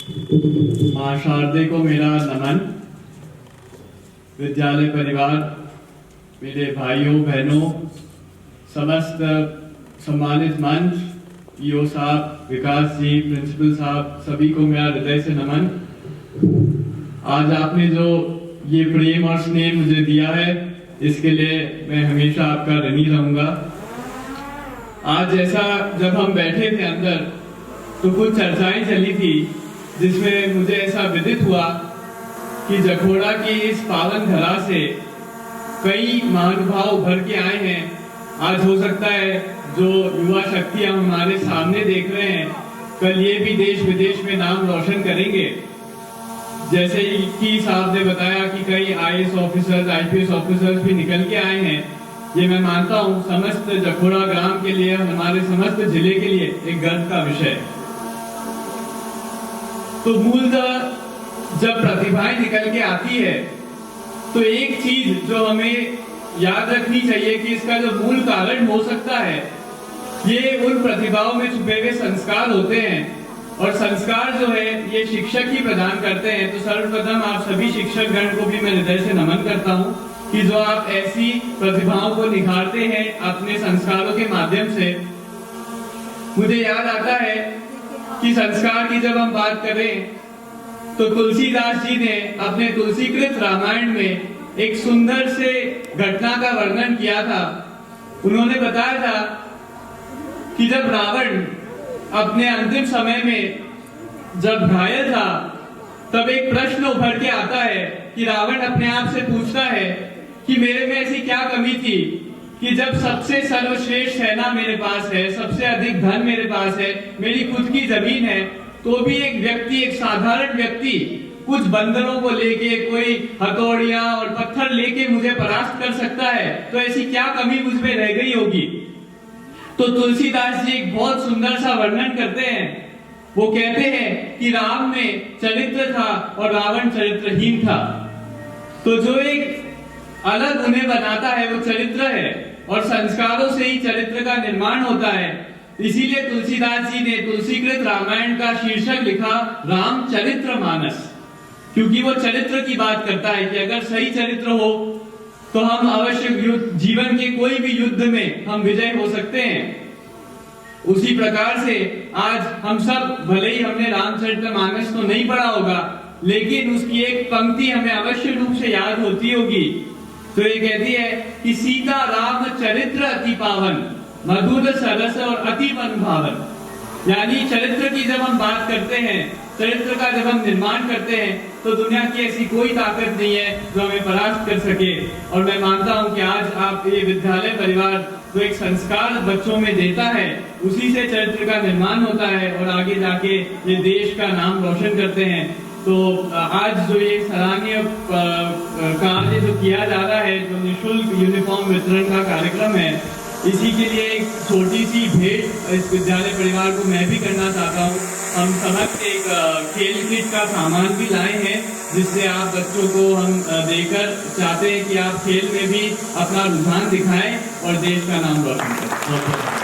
माँ शारदे को मेरा नमन। विद्यालय परिवार, मेरे भाइयों बहनों, समस्त सम्मानित मंच, ईओ साहब, विकास जी, प्रिंसिपल साहब, सभी को मेरा हृदय से नमन। आज आपने जो ये प्रेम और स्नेह मुझे दिया है, इसके लिए मैं हमेशा आपका ऋणी रहूंगा। आज जैसा जब हम बैठे थे अंदर तो कुछ चर्चाएं चली थी, जिसमें मुझे ऐसा विदित हुआ कि जखोड़ा की इस पावन धरा से कई महानुभाव उभर के आए हैं। आज हो सकता है जो युवा शक्तियां हमारे सामने देख रहे हैं, कल ये भी देश विदेश में नाम रोशन करेंगे। जैसे कि साहब ने बताया कि कई आईएएस ऑफिसर्स, आईपीएस ऑफिसर्स भी निकल के आए हैं। ये मैं मानता हूँ समस्त जखोड़ा ग्राम के लिए, हमारे समस्त जिले के लिए एक गर्व का विषय है। तो मूलतः जब प्रतिभाएं निकल के आती है तो एक चीज जो हमें याद रखनी चाहिए कि इसका जो मूल कारण हो सकता है, ये उन प्रतिभाओं में छुपे हुए संस्कार होते हैं। और संस्कार जो है ये शिक्षक ही प्रदान करते हैं। तो सर्वप्रथम आप सभी शिक्षक गण को भी मैं हृदय से नमन करता हूँ कि जो आप ऐसी प्रतिभाओं को निखारते हैं अपने संस्कारों के माध्यम से। मुझे याद आता है कि संस्कार की जब हम बात करें तो तुलसीदास जी ने अपने तुलसीकृत रामायण में एक सुंदर से घटना का वर्णन किया था। उन्होंने बताया था कि जब रावण अपने अंतिम समय में जब घायल था, तब एक प्रश्न उभर के आता है कि रावण अपने आप से पूछता है कि मेरे में ऐसी क्या कमी थी कि जब सबसे सर्वश्रेष्ठ सेना मेरे पास है, सबसे अधिक धन मेरे पास है, मेरी खुद की जमीन है, तो भी एक व्यक्ति, एक साधारण व्यक्ति कुछ बंदरों को लेके, कोई हथौड़ियां और पत्थर लेके मुझे परास्त कर सकता है, तो ऐसी क्या कमी मुझमें रह गई होगी। तो तुलसीदास जी एक बहुत सुंदर सा वर्णन करते हैं। वो कहते हैं कि राम में चरित्र था और रावण चरित्रहीन था। तो जो एक अलग उन्हें बनाता है वो चरित्र है, और संस्कारों से ही चरित्र का निर्माण होता है। इसीलिए तुलसीदास जी ने तुलसीकृत रामायण का शीर्षक लिखा रामचरितमानस, क्योंकि वो चरित्र की बात करता है कि अगर सही चरित्र हो तो हम अवश्य जीवन के कोई भी युद्ध में हम विजय हो सकते हैं। उसी प्रकार से आज हम सब, भले ही हमने रामचरितमानस तो नहीं पढ़ा होगा, लेकिन उसकी एक पंक्ति हमें अवश्य रूप से याद होती होगी। तो ये कहती है कि सीता राम चरित्र अति पावन, मधुर सरस और अति मन भावन। यानी चरित्र की जब हम बात करते हैं, चरित्र का जब हम निर्माण करते हैं, तो दुनिया की ऐसी कोई ताकत नहीं है जो हमें परास्त कर सके। और मैं मानता हूं कि आज आप ये विद्यालय परिवार जो एक संस्कार बच्चों में देता है, उसी से चरित्र का निर्माण होता है और आगे जाके ये देश का नाम रोशन करते हैं। तो आज जो ये सराहनीय कार्य जो किया जा रहा है, जो निःशुल्क यूनिफॉर्म वितरण का कार्यक्रम है, इसी के लिए एक छोटी सी भेंट इस विद्यालय परिवार को मैं भी करना चाहता हूँ। हम समस्त एक खेल किट का सामान भी लाए हैं, जिससे आप बच्चों को हम देकर चाहते हैं कि आप खेल में भी अपना रुझान दिखाएं और देश का नाम रोशन करें।